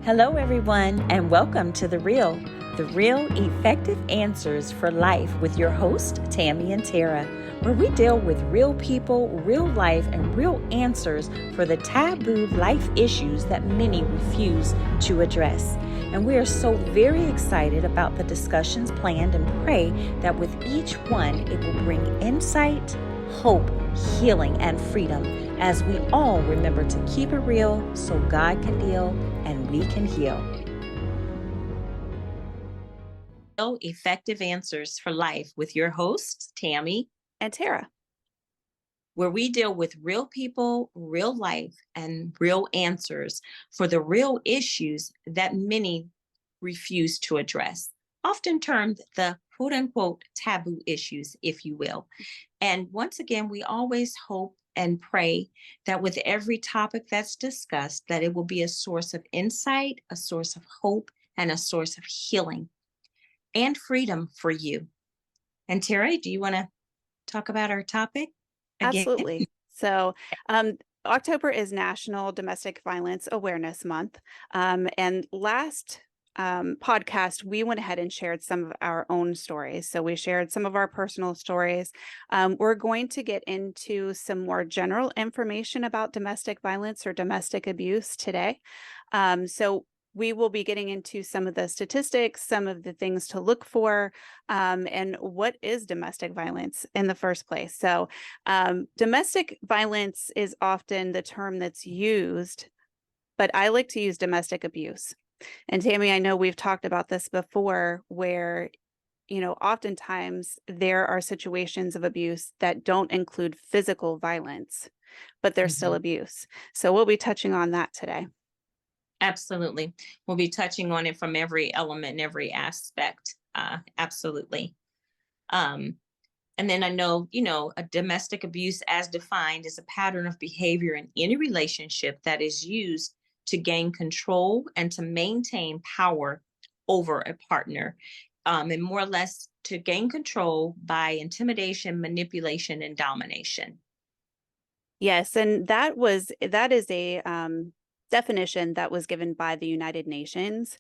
Hello, everyone, and welcome to the real effective answers for life with your host, Tammy and Tara, where we deal with real people, real life, and real answers for the taboo life issues that many refuse to address. And we are so very excited about the discussions planned and pray that with each one, it will bring insight, hope, healing, and freedom as we all remember to keep it real so God can deal and we can heal. Effective Answers for Life with your hosts, Tammy and Tara, where we deal with real people, real life, and real answers for the real issues that many refuse to address, often termed the quote unquote taboo issues, if you will. And once again, we always hope and pray that with every topic that's discussed, that it will be a source of insight, a source of hope, and a source of healing and freedom for you. And Terry, do you want to talk about our topic again? absolutely. So, October is National Domestic Violence Awareness Month. And last podcast, we went ahead and shared some of our own stories. So, we shared some of our personal stories. We're going to get into some more general information about domestic violence or domestic abuse today. So, we will be getting into some of the statistics, some of the things to look for, and what is domestic violence in the first place. So domestic violence is often the term that's used, but I like to use domestic abuse. And Tammy, I know we've talked about this before where, oftentimes there are situations of abuse that don't include physical violence, but they're still abuse. So we'll be touching on that today. Absolutely. We'll be touching on it from every element and every aspect. Absolutely. And then I know, a domestic abuse as defined is a pattern of behavior in any relationship that is used to gain control and to maintain power over a partner. And more or less to gain control by intimidation, manipulation, and domination. Yes, and that is a definition that was given by the United Nations.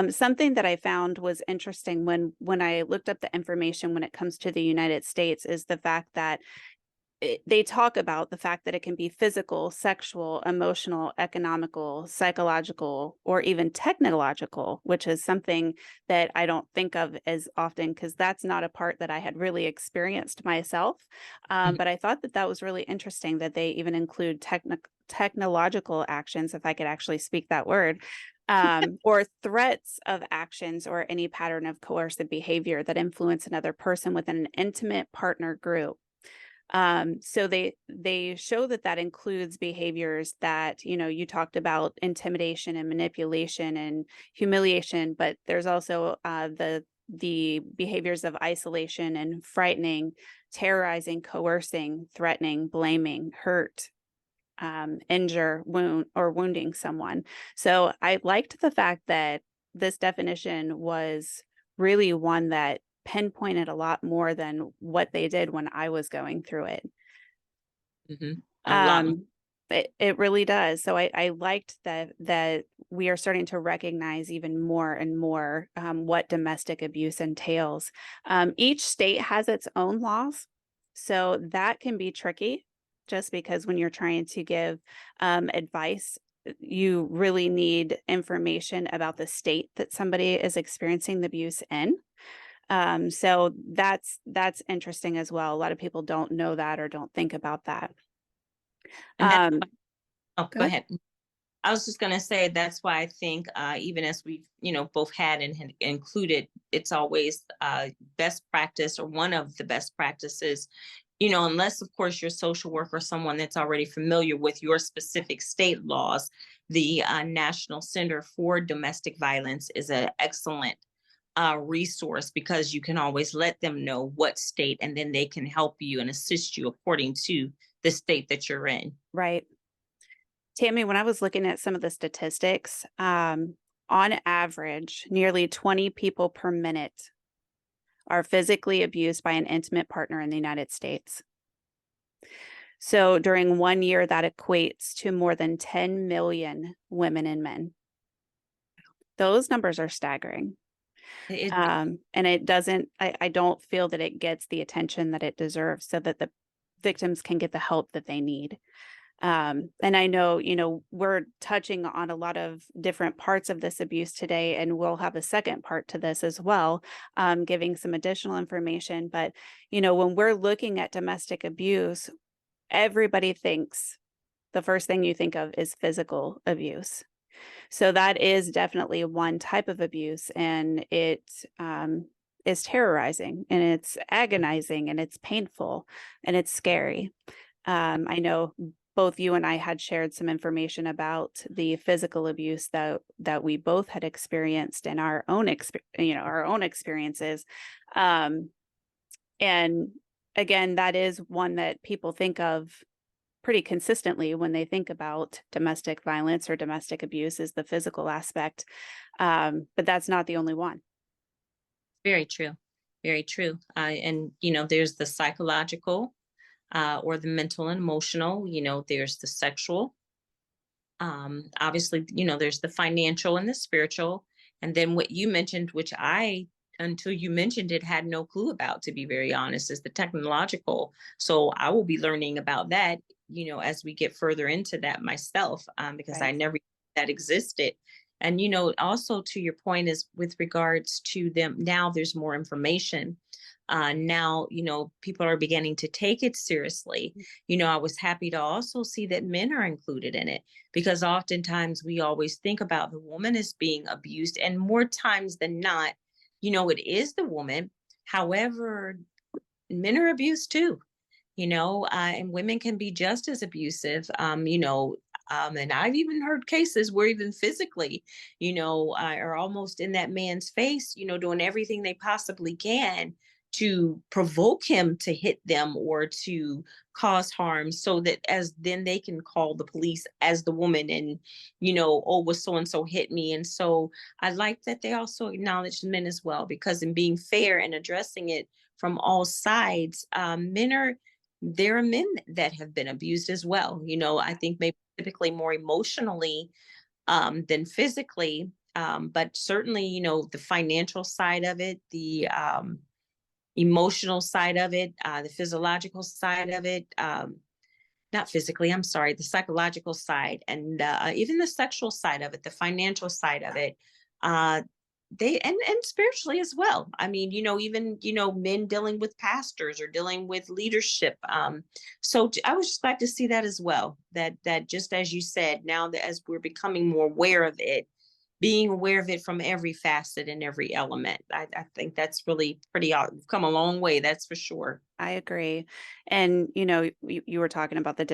Something that I found was interesting when I looked up the information when it comes to the United States is the fact that they talk about the fact that it can be physical, sexual, emotional, economical, psychological, or even technological, which is something that I don't think of as often because that's not a part that I had really experienced myself. But I thought that was really interesting that they even include technological actions, if I could actually speak that word, or threats of actions or any pattern of coercive behavior that influence another person within an intimate partner group. So they show that includes behaviors that, you talked about intimidation and manipulation and humiliation, but there's also the behaviors of isolation and frightening, terrorizing, coercing, threatening, blaming, hurt, injure, wound, or wounding someone. So I liked the fact that this definition was really one that pinpointed a lot more than what they did when I was going through it. A lot. It really does. So I liked that we are starting to recognize even more and more what domestic abuse entails. Each state has its own laws, so that can be tricky just because when you're trying to give advice, you really need information about the state that somebody is experiencing the abuse in. So that's interesting as well. A lot of people don't know that or don't think about that. And that's go Go ahead. I was just going to say that's why I think even as we've both had and included, it's always best practice or one of the best practices. Unless of course you're a social worker or someone that's already familiar with your specific state laws, the National Center for Domestic Violence is an excellent resource because you can always let them know what state, and then they can help you and assist you according to the state that you're in. Right. Tammy, when I was looking at some of the statistics, on average, nearly 20 people per minute are physically abused by an intimate partner in the United States. So during 1 year, that equates to more than 10 million women and men. Those numbers are staggering. It And it doesn't, I don't feel that it gets the attention that it deserves so that the victims can get the help that they need. And I know, we're touching on a lot of different parts of this abuse today, and we'll have a second part to this as well, giving some additional information. But, when we're looking at domestic abuse, everybody thinks the first thing you think of is physical abuse. So that is definitely one type of abuse, and it is terrorizing, and it's agonizing, and it's painful, and it's scary. I know both you and I had shared some information about the physical abuse that we both had experienced in our own our own experiences. Um, and again, that is one that people think of pretty consistently when they think about domestic violence or domestic abuse, is the physical aspect. But that's not the only one. very true. Very true. And there's the psychological, or the mental and emotional. There's the sexual. Obviously, there's the financial and the spiritual. And then what you mentioned, which I, until you mentioned it, had no clue about, to be very honest, is the technological. So I will be learning about that, as we get further into that myself, because I Right. never knew that existed. And, also to your point is with regards to them, now there's more information. Now, people are beginning to take it seriously. I was happy to also see that men are included in it, because oftentimes we always think about the woman as being abused, and more times than not, it is the woman. However, men are abused too, and women can be just as abusive. And I've even heard cases where even physically, are almost in that man's face, doing everything they possibly can to provoke him to hit them or to cause harm, so that as then they can call the police as the woman, and oh, was so and so hit me. And so I like that they also acknowledge men as well, because in being fair and addressing it from all sides, there are men that have been abused as well. I think maybe typically more emotionally, than physically. But certainly, the financial side of it, the emotional side of it, the physiological side of it, not physically, I'm sorry, the psychological side, and even the sexual side of it, the financial side of it. Uh, they and spiritually as well. I mean, even men dealing with pastors or dealing with leadership. So I was just glad to see that as well. That just as you said, now that as we're becoming more aware of it, being aware of it from every facet and every element, I think that's really pretty. We've come a long way, that's for sure. I agree. And you were talking about the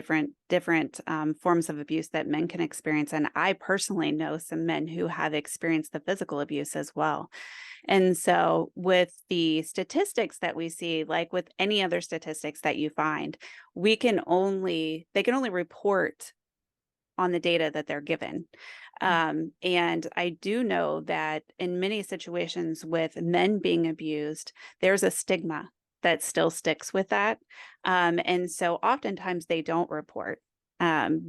different forms of abuse that men can experience, and I personally know some men who have experienced the physical abuse as well. And so, with the statistics that we see, like with any other statistics that you find, they can only report on the data that they're given. And I do know that in many situations with men being abused, there's a stigma that still sticks with that. And so oftentimes they don't report,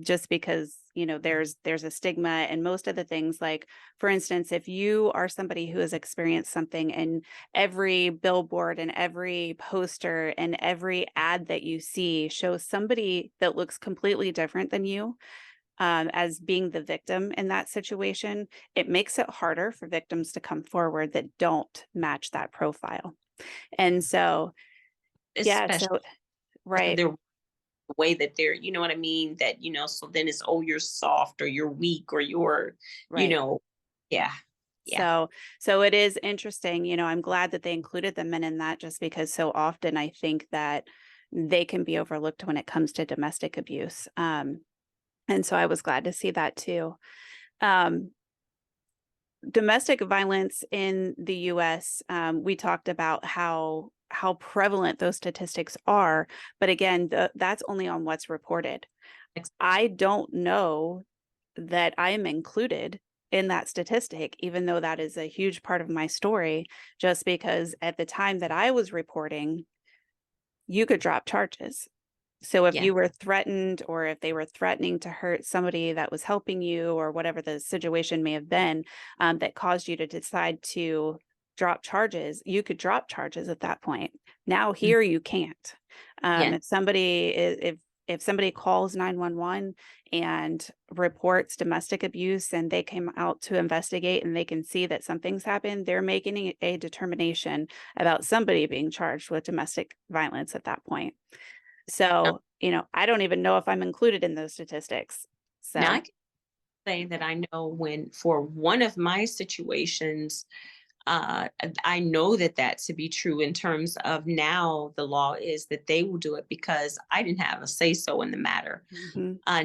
just because there's a stigma. And most of the things, like for instance, if you are somebody who has experienced something, and every billboard and every poster and every ad that you see shows somebody that looks completely different than you, as being the victim in that situation, it makes it harder for victims to come forward that don't match that profile. And so, yeah, Especially so right, the way that they're, you know what I mean? That, so then it's, oh, you're soft or you're weak or you're, you right. know, yeah, yeah. So it is interesting. I'm glad that they included the men in that, just because so often I think that they can be overlooked when it comes to domestic abuse. And so I was glad to see that too. Um, Domestic violence in the US, we talked about how prevalent those statistics are, but again, that's only on what's reported. I don't know that I am included in that statistic, even though that is a huge part of my story, just because at the time that I was reporting, you could drop charges. So if Yeah. you were threatened, or if they were threatening to hurt somebody that was helping you, or whatever the situation may have been, that caused you to decide to drop charges, you could drop charges at that point. Now Mm. here you can't. Yeah. If somebody if somebody calls 911 and reports domestic abuse, and they came out to investigate and they can see that something's happened, they're making a determination about somebody being charged with domestic violence at that point. So, I don't even know if I'm included in those statistics. Now I So, can say that I know when for one of my situations, I know that to be true in terms of now the law is that they will do it because I didn't have a say so in the matter. mhm, Uh,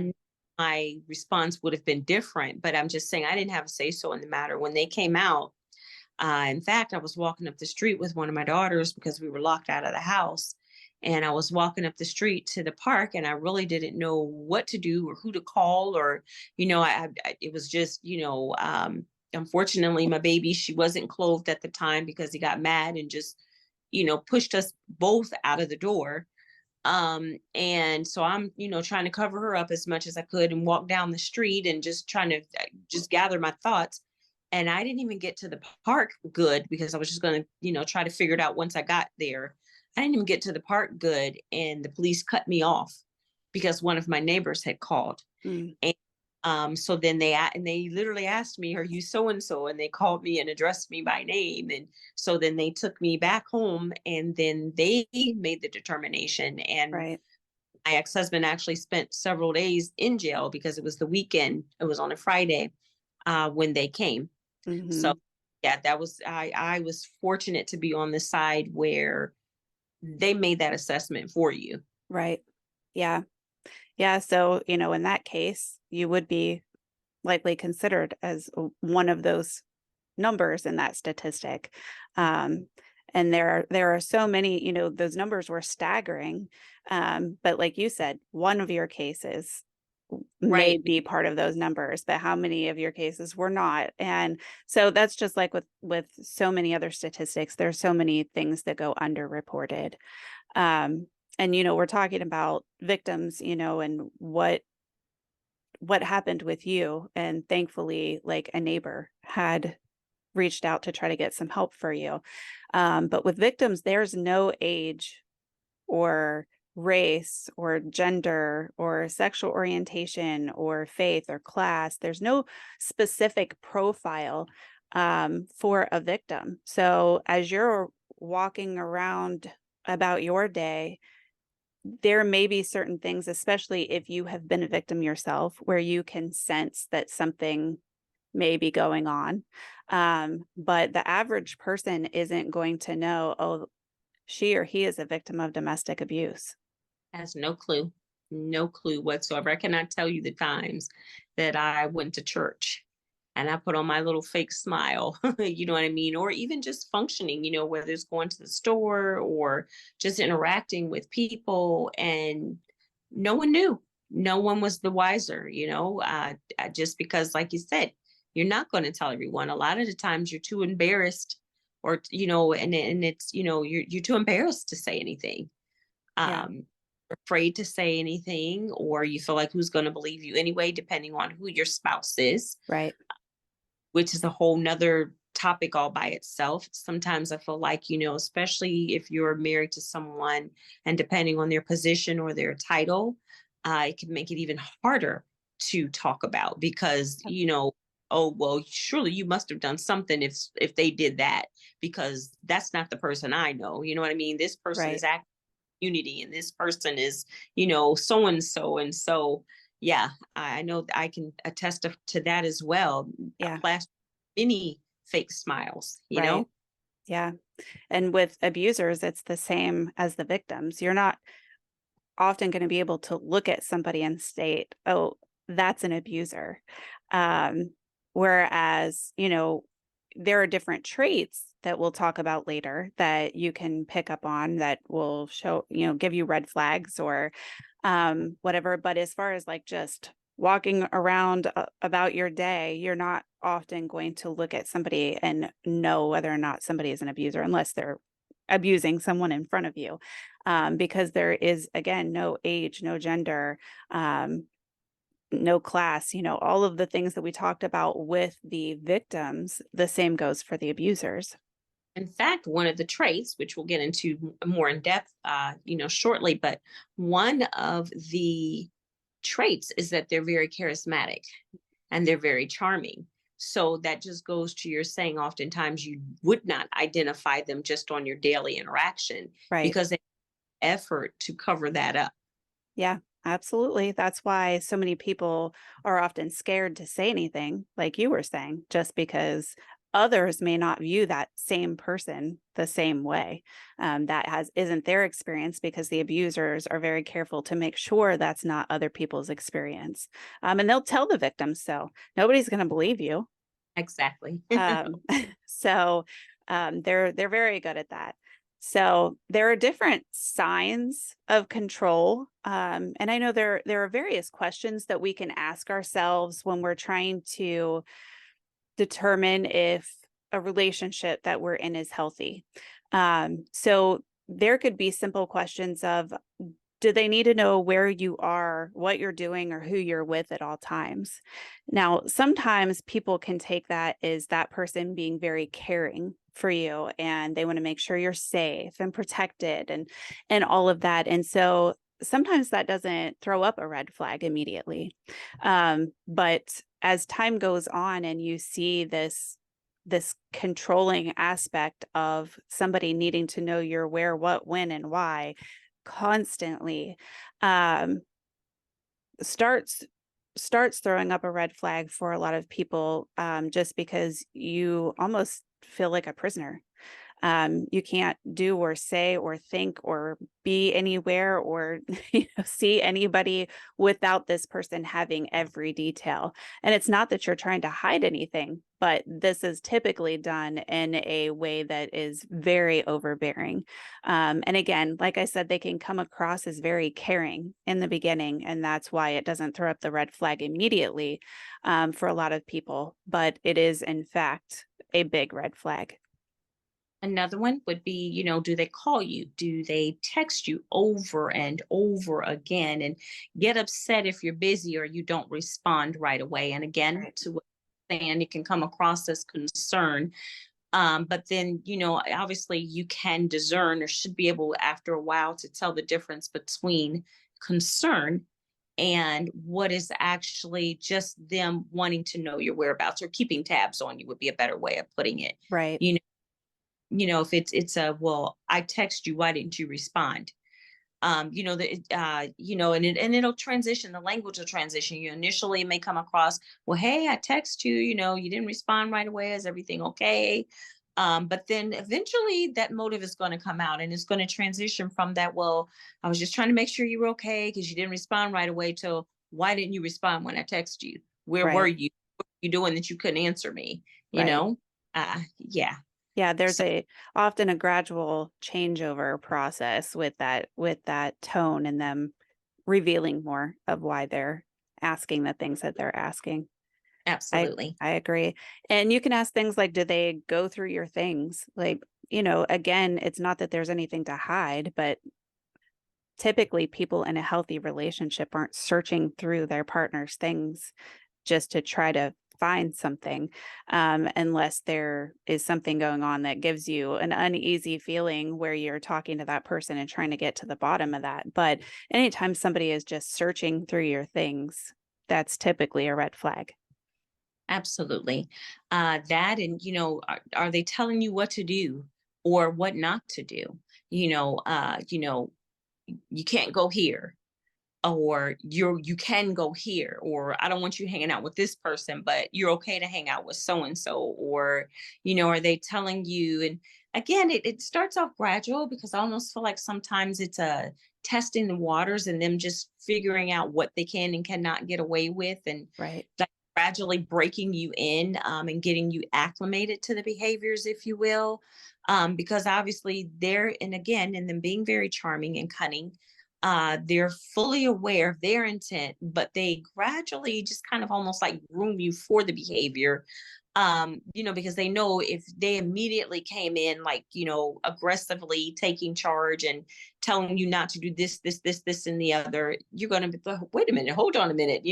my response would have been different, but I'm just saying I didn't have a say so in the matter when they came out. In fact, I was walking up the street with one of my daughters because we were locked out of the house. And I was walking up the street to the park, and I really didn't know what to do or who to call, or, it was just, unfortunately, my baby, she wasn't clothed at the time because he got mad and just, pushed us both out of the door. And so I'm, trying to cover her up as much as I could and walk down the street and just trying to just gather my thoughts. And I didn't even get to the park good because I was just going to, try to figure it out once I got there. I didn't even get to the park good. And the police cut me off because one of my neighbors had called. mm, So then and they literally asked me, "Are you so and so?" And they called me and addressed me by name. And so then they took me back home, and then they made the determination. And right. my ex-husband actually spent several days in jail because it was the weekend. It was on a Friday when they came. So Mhm, yeah, that was I was fortunate to be on the side where they made that assessment for you. right. Yeah. Yeah, so, in that case, you would be likely considered as one of those numbers in that statistic. Um, and there are so many, those numbers were staggering. But like you said, one of your cases may Right. be part of those numbers, but how many of your cases were not? And so that's just like with so many other statistics. There's so many things that go underreported. Um, and we're talking about victims, and what happened with you. And thankfully, like, a neighbor had reached out to try to get some help for you. But with victims, there's no age or race or gender or sexual orientation or faith or class. There's no specific profile for a victim. So as you're walking around about your day, there may be certain things, especially if you have been a victim yourself, where you can sense that something may be going on. But the average person isn't going to know, oh, she or he is a victim of domestic abuse. Has no clue whatsoever. I cannot tell you the times that I went to church and I put on my little fake smile, you know what I mean? Or even just functioning, whether it's going to the store or just interacting with people, and no one knew. No one was the wiser, just because, like you said, you're not going to tell everyone. A lot of the times you're too embarrassed, or, and it's, you're too embarrassed to say anything. Yeah, um, Afraid to say anything, or you feel like who's going to believe you anyway, depending on who your spouse is, right. which is a whole nother topic all by itself. Sometimes I feel like, especially if you're married to someone and depending on their position or their title, it can make it even harder to talk about because, Yep. oh, well, surely you must have done something if they did that, because that's not the person I know. You know what I mean? This person is Right. acting unity, and this person is, so and so. And so yeah, I know I can attest to that as well. A Yeah. plaster many fake smiles, Right. Yeah. And with abusers, it's the same as the victims. You're not often going to be able to look at somebody and state, oh, that's an abuser. Um, whereas, there are different traits that we'll talk about later that you can pick up on that will show, give you red flags or whatever. But as far as like just walking around about your day, you're not often going to look at somebody and know whether or not somebody is an abuser unless they're abusing someone in front of you. because there is, again, no age, no gender, um, no class, all of the things that we talked about with the victims, the same goes for the abusers. In fact, one of the traits, which we'll get into more in depth, shortly, but one of the traits is that they're very charismatic and they're very charming. So that just goes to your saying, oftentimes you would not identify them just on your daily interaction Right. because they have effort to cover that up. Yeah, absolutely. That's why so many people are often scared to say anything, like you were saying, just because others may not view that same person the same way. That has isn't their experience because the abusers are very careful to make sure that's not other people's experience. And they'll tell the victims so. Nobody's going to believe you. Exactly. Um, so they're very good at that. So there are different signs of control, and I know there are various questions that we can ask ourselves when we're trying to determine if a relationship that we're in is healthy. So there could be simple questions of, do they need to know where you are, what you're doing, or who you're with at all times? Now, sometimes people can take that as that person being very caring for you and they want to make sure you're safe and protected and all of that. And so sometimes that doesn't throw up a red flag immediately. But as time goes on and you see this controlling aspect of somebody needing to know your where, what, when, and why constantly, um, starts starts throwing up a red flag for a lot of people, just because you almost feel like a prisoner. You can't do or say or think or be anywhere or see anybody without this person having every detail. And it's not that you're trying to hide anything, but this is typically done in a way that is very overbearing. And again, like I said, they can come across as very caring in the beginning, and that's why it doesn't throw up the red flag immediately, for a lot of people. But it is, in fact, a big red flag. Another one would be, do they call you? Do they text you over and over again and get upset if you're busy or you don't respond right away? And again, Right. to what you're saying, it can come across as concern. But then, obviously you can discern or should be able after a while to tell the difference between concern and what is actually just them wanting to know your whereabouts or keeping tabs on you would be a better way of putting it. Right. You if it's a, well, I text you, why didn't you respond? And it'll transition, the language will transition. You initially may come across, well, hey, I text you, you didn't respond right away, is everything okay? But then eventually that motive is going to come out and it's going to transition from that, well, I was just trying to make sure you were okay because you didn't respond right away, to why didn't you respond when I text you? Where were Right. you? What were you doing that you couldn't answer me? you Right. know yeah. Yeah, there's So a often a gradual changeover process with that tone and them revealing more of why they're asking the things that they're asking. I absolutely. I agree. And you can ask things like, do they go through your things? Like, again, it's not that there's anything to hide, but typically people in a healthy relationship aren't searching through their partner's things just to try to find something, unless there is something going on that gives you an uneasy feeling where you're talking to that person and trying to get to the bottom of that. But anytime somebody is just searching through your things, that's typically a red flag. Absolutely. That, and are they telling you what to do or what not to do? You can't go here, or you can go here, or I don't want you hanging out with this person, but you're okay to hang out with so and so, or are they telling you? And again, it starts off gradual because I almost feel like sometimes it's a testing the waters and them just figuring out what they can and cannot get away with, and Right. like gradually breaking you in, and getting you acclimated to the behaviors, if you will, because obviously they're, and again, and them being very charming and cunning, They're fully aware of their intent, but they gradually just kind of almost like groom you for the behavior. Because they know if they immediately came in like, aggressively taking charge and telling you not to do this, and the other, you're going to be, wait a minute, hold on a minute.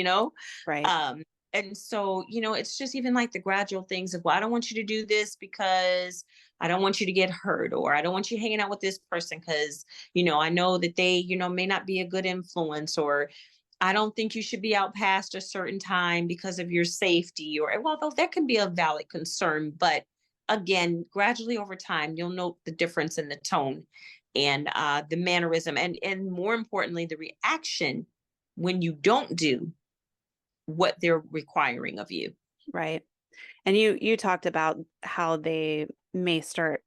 Right. Um, and so, it's just even like the gradual things of, well, I don't want you to do this because I don't want you to get hurt, or I don't want you hanging out with this person because, I know that they, may not be a good influence, or I don't think you should be out past a certain time because of your safety, or well, though that can be a valid concern, but again, gradually over time, you'll note the difference in the tone and the mannerism, and more importantly, the reaction when you don't do what they're requiring of you. Right. And you talked about how they may start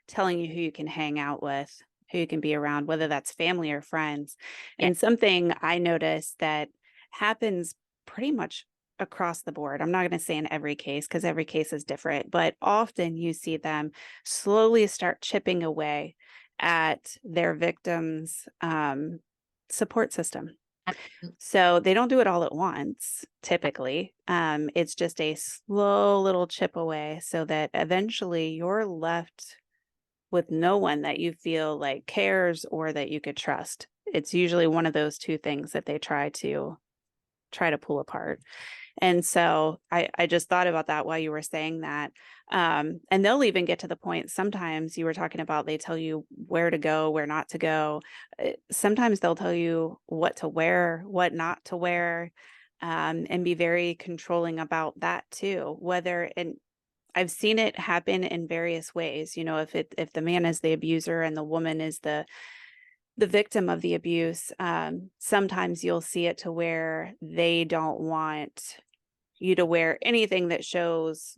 telling you who you can hang out with, who you can be around, whether that's family or friends. Yeah. And something I noticed that happens pretty much across the board. I'm not going to say in every case because every case is different, but often you see them slowly start chipping away at their victims' support system. So they don't do it all at once, typically. It's just a slow little chip away so that eventually you're left with no one that you feel like cares or that you could trust. It's usually one of those two things that they try to pull apart. And so I just thought about that while you were saying that. And they'll even get to the point sometimes you were talking about they tell you where to go, where not to go. Sometimes they'll tell you what to wear, what not to wear, and be very controlling about that too. And I've seen it happen in various ways. If the man is the abuser and the woman is the victim of the abuse, sometimes you'll see it to where they don't want you to wear anything that shows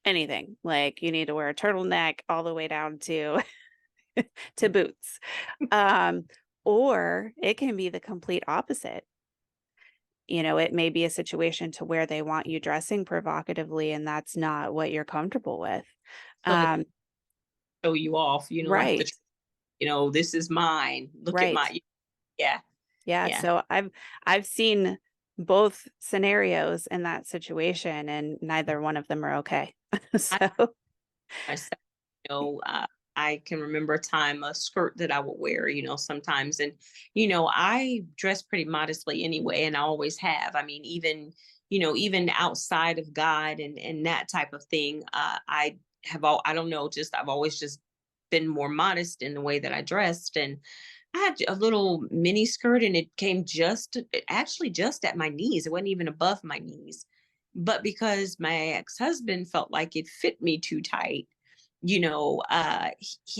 anything. Like you need to wear a turtleneck all the way down to to boots. Um, or it can be the complete opposite. It may be a situation to where they want you dressing provocatively and that's not what you're comfortable with. So they Um, show you off, like right, this is mine. Look at right. my, yeah, Yeah, yeah. so I've seen both scenarios in that situation and neither one of them are okay. I So, myself, I can remember a time a skirt that I would wear, sometimes. And, I dress pretty modestly anyway, and I always have. I mean, even outside of God and that type of thing, I don't know, just I've always just been more modest in the way that I dressed. And I had a little mini skirt, and it came actually just at my knees. It wasn't even above my knees. But because my ex-husband felt like it fit me too tight, he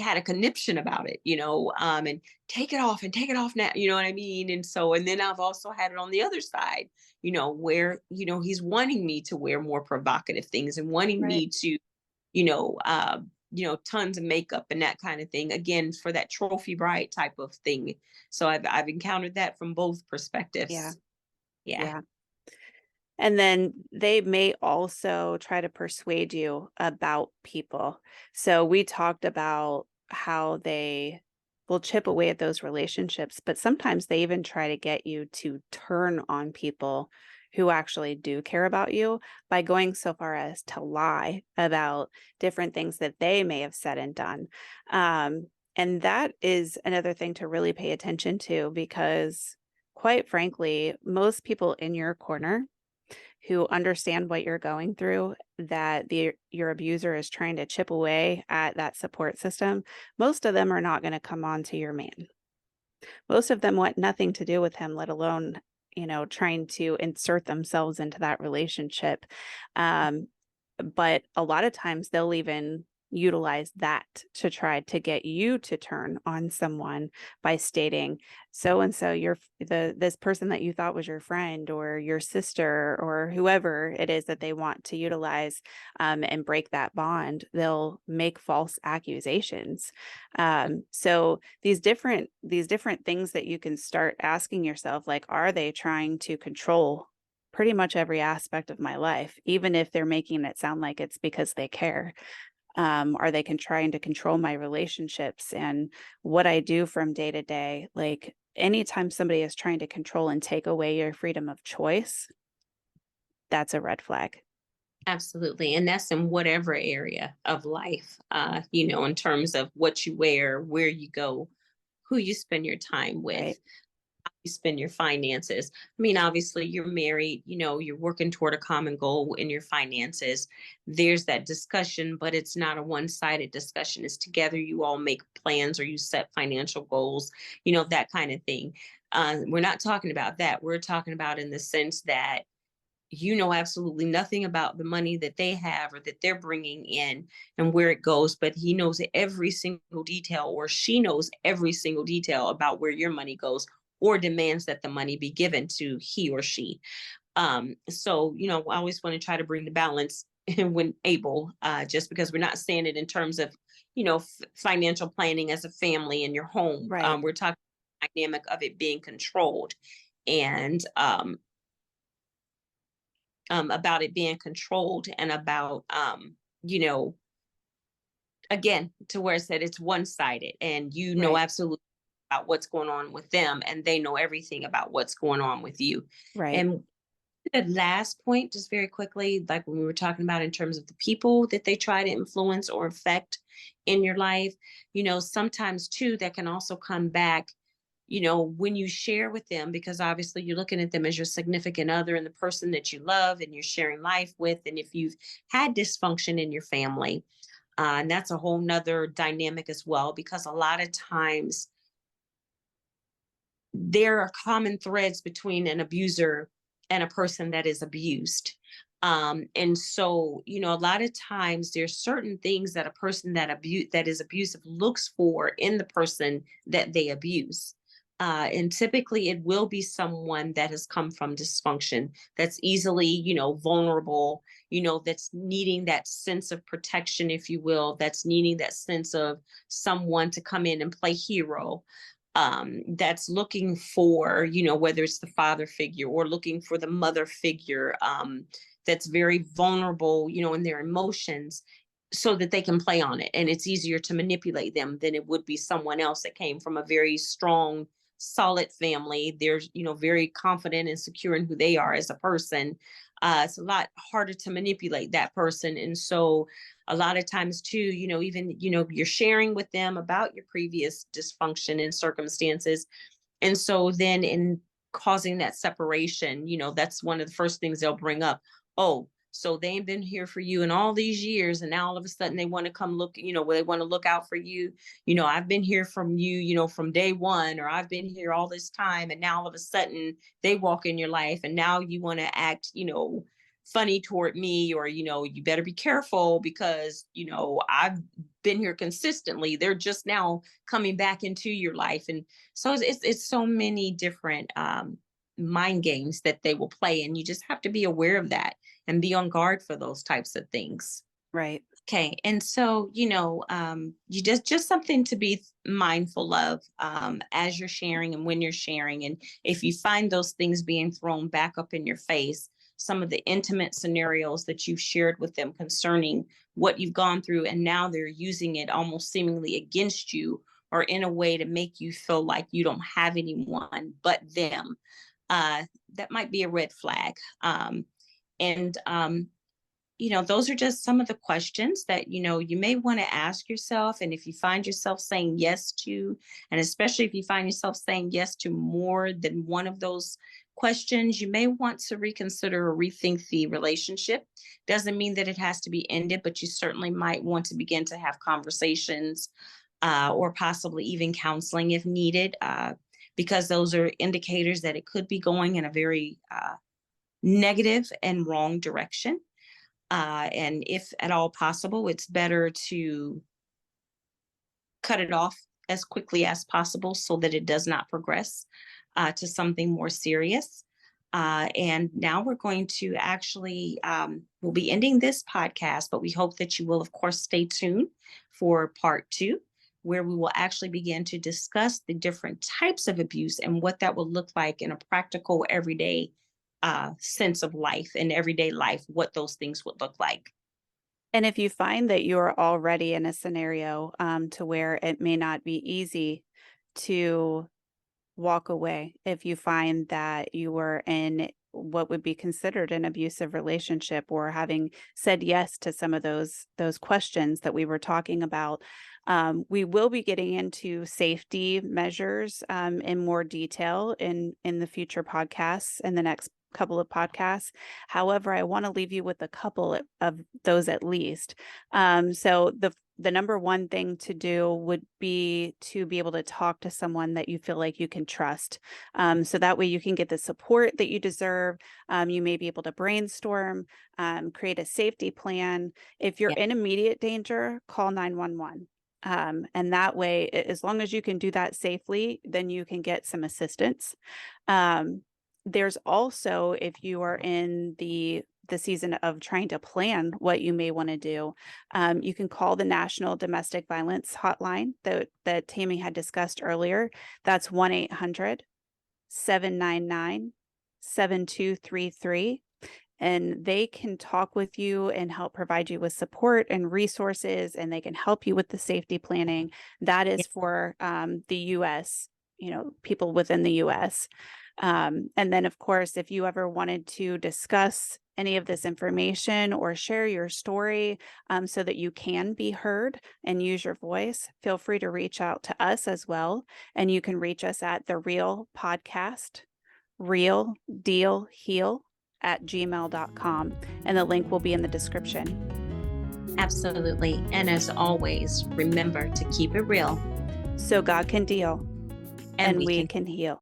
had a conniption about it, and take it off now, you know what I mean? And so, and then I've also had it on the other side, where, he's wanting me to wear more provocative things and wanting right. me to, you know, uh, tons of makeup and that kind of thing. Again, for that trophy bride type of thing. So I've encountered that from both Yeah, perspectives. Yeah. yeah. And then they may also try to persuade you about people. So we talked about how they will chip away at those relationships, but sometimes they even try to get you to turn on people who actually do care about you by going so far as to lie about different things that they may have said and done. And that is another thing to really pay attention to because, quite frankly, most people in your corner who understand what you're going through, that your abuser is trying to chip away at that support system, most of them are not going to come on to your man. Most of them want nothing to do with him, let alone, trying to insert themselves into that relationship. Um, but a lot of times they'll even utilize that to try to get you to turn on someone by stating so and so you're this person that you thought was your friend or your sister or whoever it is that they want to utilize, and break that bond. They'll make false accusations. So these different things that you can start asking yourself, like, are they trying to control pretty much every aspect of my life, even if they're making it sound like it's because they care? Are they trying to control my relationships and what I do from day to day? Like, anytime somebody is trying to control and take away your freedom of choice, that's a red flag. Absolutely. And that's in whatever area of life, in terms of what you wear, where you go, who you spend your time with, Right. you spend your finances. I mean, obviously, you're married, you're working toward a common goal in your finances. There's that discussion, but it's not a one sided discussion. It's together, you all make plans or you set financial goals, that kind of thing. We're not talking about that. We're talking about in the sense that you know absolutely nothing about the money that they have or that they're bringing in and where it goes, but he knows every single detail or she knows every single detail about where your money goes or demands that the money be given to he or she. So, I always want to try to bring the balance when able, just because we're not saying it in terms of, financial planning as a family in your home. Right. We're talking dynamic of it being controlled and about it being controlled and about you know again to where it said it's one sided and Right. absolutely about what's going on with them and they know everything about what's going on with you. Right. And the last point, just very quickly, like when we were talking about in terms of the people that they try to influence or affect in your life, sometimes too, that can also come back, when you share with them, because obviously you're looking at them as your significant other and the person that you love and you're sharing life with. And if you've had dysfunction in your family, and that's a whole nother dynamic as well, because a lot of times there are common threads between an abuser and a person that is abused. And so, a lot of times there's certain things that a person that is abusive looks for in the person that they abuse. And typically it will be someone that has come from dysfunction, that's easily, vulnerable, that's needing that sense of protection, if you will, that's needing that sense of someone to come in and play hero, that's looking for, whether it's the father figure or looking for the mother figure, that's very vulnerable, in their emotions so that they can play on it. And it's easier to manipulate them than it would be someone else that came from a very strong, solid family. They're, very confident and secure in who they are as a person. It's a lot harder to manipulate that person. And so a lot of times too, even, you're sharing with them about your previous dysfunction and circumstances, and so then in causing that separation, that's one of the first things they'll bring up. Oh, so they ain't been here for you in all these years. And now all of a sudden they want to come look, where they want to look out for you. I've been here from you, from day one, or I've been here all this time. And now all of a sudden they walk in your life and now you want to act, funny toward me, or, you better be careful because, I've been here consistently. They're just now coming back into your life. And so it's so many different mind games that they will play, and you just have to be aware of that and be on guard for those types of things. Right. Okay, and so you just something to be mindful of as you're sharing and when you're sharing, and if you find those things being thrown back up in your face, some of the intimate scenarios that you've shared with them concerning what you've gone through, and now they're using it almost seemingly against you or in a way to make you feel like you don't have anyone but them. That might be a red flag. And those are just some of the questions that, you may want to ask yourself. And if you find yourself saying yes to, and especially if you find yourself saying yes to more than one of those questions, you may want to reconsider or rethink the relationship. Doesn't mean that it has to be ended, but you certainly might want to begin to have conversations, or possibly even counseling if needed, because those are indicators that it could be going in a very negative and wrong direction. And if at all possible, it's better to cut it off as quickly as possible so that it does not progress to something more serious. And now we're going to actually, we'll be ending this podcast, but we hope that you will, of course, stay tuned for part two, where we will actually begin to discuss the different types of abuse and what that will look like in a practical, everyday sense of life and everyday life, what those things would look like. And if you find that you're already in a scenario to where it may not be easy to walk away if you find that you were in what would be considered an abusive relationship, or having said yes to some of those questions that we were talking about. We will be getting into safety measures in more detail in the future podcasts, in the next couple of podcasts. However, I want to leave you with a couple of those at least. So the number one thing to do would be to be able to talk to someone that you feel like you can trust. So that way you can get the support that you deserve. You may be able to brainstorm, create a safety plan. If you're Yeah. in immediate danger, call 911. And that way, as long as you can do that safely, then you can get some assistance. There's also, if you are in the season of trying to plan what you may want to do, you can call the National Domestic Violence Hotline that Tammy had discussed earlier. That's 1-800-799-7233. And they can talk with you and help provide you with support and resources, and they can help you with the safety planning. That Yeah. is for the US, people within the US. And then, of course, if you ever wanted to discuss any of this information or share your story, so that you can be heard and use your voice, feel free to reach out to us as well. And you can reach us at the Real Podcast, Real Deal Heal at gmail.com. And the link will be in the description. Absolutely. And as always, remember to keep it real, So God can deal and and we we can can heal.